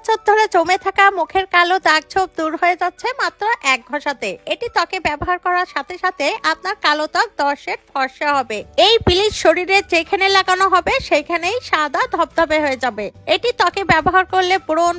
বছর ধরে জমে থাকা মুখের কালো দাগ ছোপ দূর হয়ে যাচ্ছে মাত্র এক ঘষাতে। এটি ত্বকে ব্যবহার করার সাথে সাথে আপনার কালো ত্বক 10 শেড ফর্সা হবে। এই ব্লিচ শরীরে যেখানে লাগানো হবে সেখানেই সাদা ধবধবে হয়ে যাবে। এটি ত্বকে ব্যবহার করলে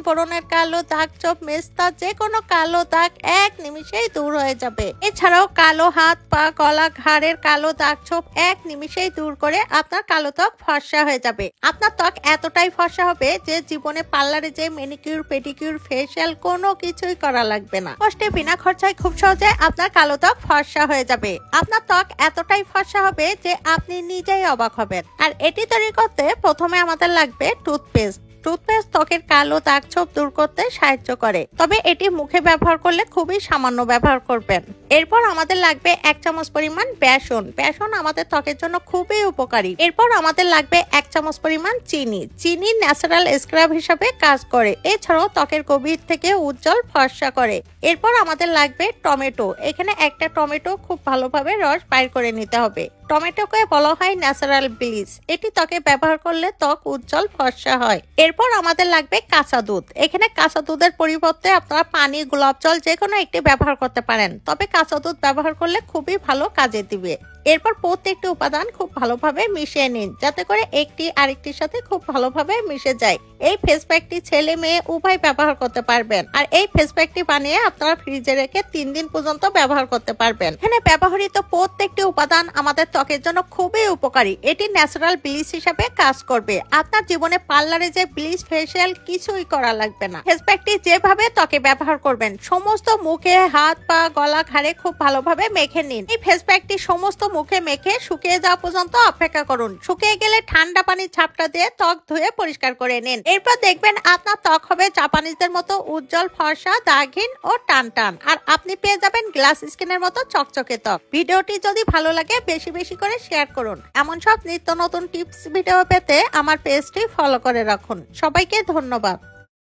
ব্রণের কালো দাগ ছোপ, মেস্তা, যে কোনো কালো দাগ এক নিমিষেই দূর হয়ে যাবে। এছাড়াও কালো হাত, পা, গলা, ঘাড়ের কালো দাগ ছোপ এক নিমিষেই দূর করে আপনার কালো ত্বক ফর্সা হয়ে যাবে। আপনার ত্বক এতটাই ফর্সা হবে যে জীবনে পার্লারে যে ম্যানিকিউর, পেডিকিউর, ফেসিয়াল কোনো কিছুই করা লাগবে না। কষ্টে বিনা খরচায় খুব সহজে আপনার কালো ত্বক ফর্সা হয়ে যাবে। আপনার ত্বক এতটাই ফর্সা হবে যে আপনি নিজেই অবাক হবেন। আর এটি তৈরি করতে প্রথমে আমাদের লাগবে টুথপেস্ট। টুথপেস্ট ত্বকের কালো দাগ ছোপ দূর করতে সাহায্য করে, তবে এটি মুখে ব্যবহার করলে খুবই সামান্য ব্যবহার করবেন। এরপর আমাদের লাগবে 1 চামচ পরিমাণ বেসন। বেসন আমাদের ত্বকের জন্য খুবই উপকারী। এরপর আমাদের লাগবে 1 চামচ পরিমাণ চিনি। চিনি ন্যাচারাল স্ক্রাব হিসাবে কাজ করে, এছাড়াও ত্বকের গভীর থেকে উজ্জ্বল ফর্সা করে। এরপর আমাদের লাগবে টমেটো। এখানে একটা টমেটো খুব ভালোভাবে রস বাইর করে নিতে হবে। টমেটোকে বলা হয় ন্যাচারাল ব্লিচ। এটি ত্বকে ব্যবহার করলে ত্বক উজ্জ্বল ফর্সা হয়। এরপর আমাদের লাগবে কাঁচা দুধ। এখানে কাঁচা দুধের পরিবর্তে আপনারা পানি, গোলাপ জল যে কোনো একটি ব্যবহার করতে পারেন, তবে কাঁচা দুধ ব্যবহার করলে খুবই ভালো কাজে দিবে। এরপর প্রত্যেকটি উপাদান খুব ভালোভাবে মিশিয়ে নিন, যাতে করে একটি আরেকটির সাথে খুব ভালোভাবে মিশে যায়। এই ফেস প্যাকটি ছেলে মেয়ে উভয় ব্যবহার করতে পারবেন। আর এই ফেস প্যাকটি বানিয়ে আপনারা ফ্রিজে রেখে 3 দিন পর্যন্ত ব্যবহার করতে পারবেন। এখানে ব্যবহৃত প্রত্যেকটি উপাদান আমাদের ত্বকের জন্য খুবই উপকারী। এটি ন্যাচারাল ব্লিচ হিসাবে কাজ করবে। আপনার জীবনে পার্লারে যে ব্লিচ, ফেসিয়াল কিছুই করা লাগবে না। ফেস প্যাকটি যেভাবে ত্বকে ব্যবহার করবেন, সমস্ত মুখে, হাত, পা, গলা, ঘাড়ে খুব ভালোভাবে মেখে নিন। এই ফেস প্যাকটি সমস্ত মুখে মেখে শুকিয়ে যাওয়া পর্যন্ত অপেক্ষা করুন। শুকিয়ে গেলে ঠান্ডা পানির ঝাপটা দিয়ে ত্বক ধুয়ে পরিষ্কার করে নিন। এরপর দেখবেন আপনার ত্বক হবে জাপানিজদের মতো উজ্জ্বল, ফর্সা, দাগহীন ও টান। আর আপনি পেয়ে যাবেন গ্লাস স্কিনের মতো চকচকে ত্বক। ভিডিওটি যদি ভালো লাগে বেশি বেশি করে শেয়ার করুন। এমন সব নিত্য নতুন টিপস ভিডিও পেতে আমার পেজটি ফলো করে রাখুন। সবাইকে ধন্যবাদ।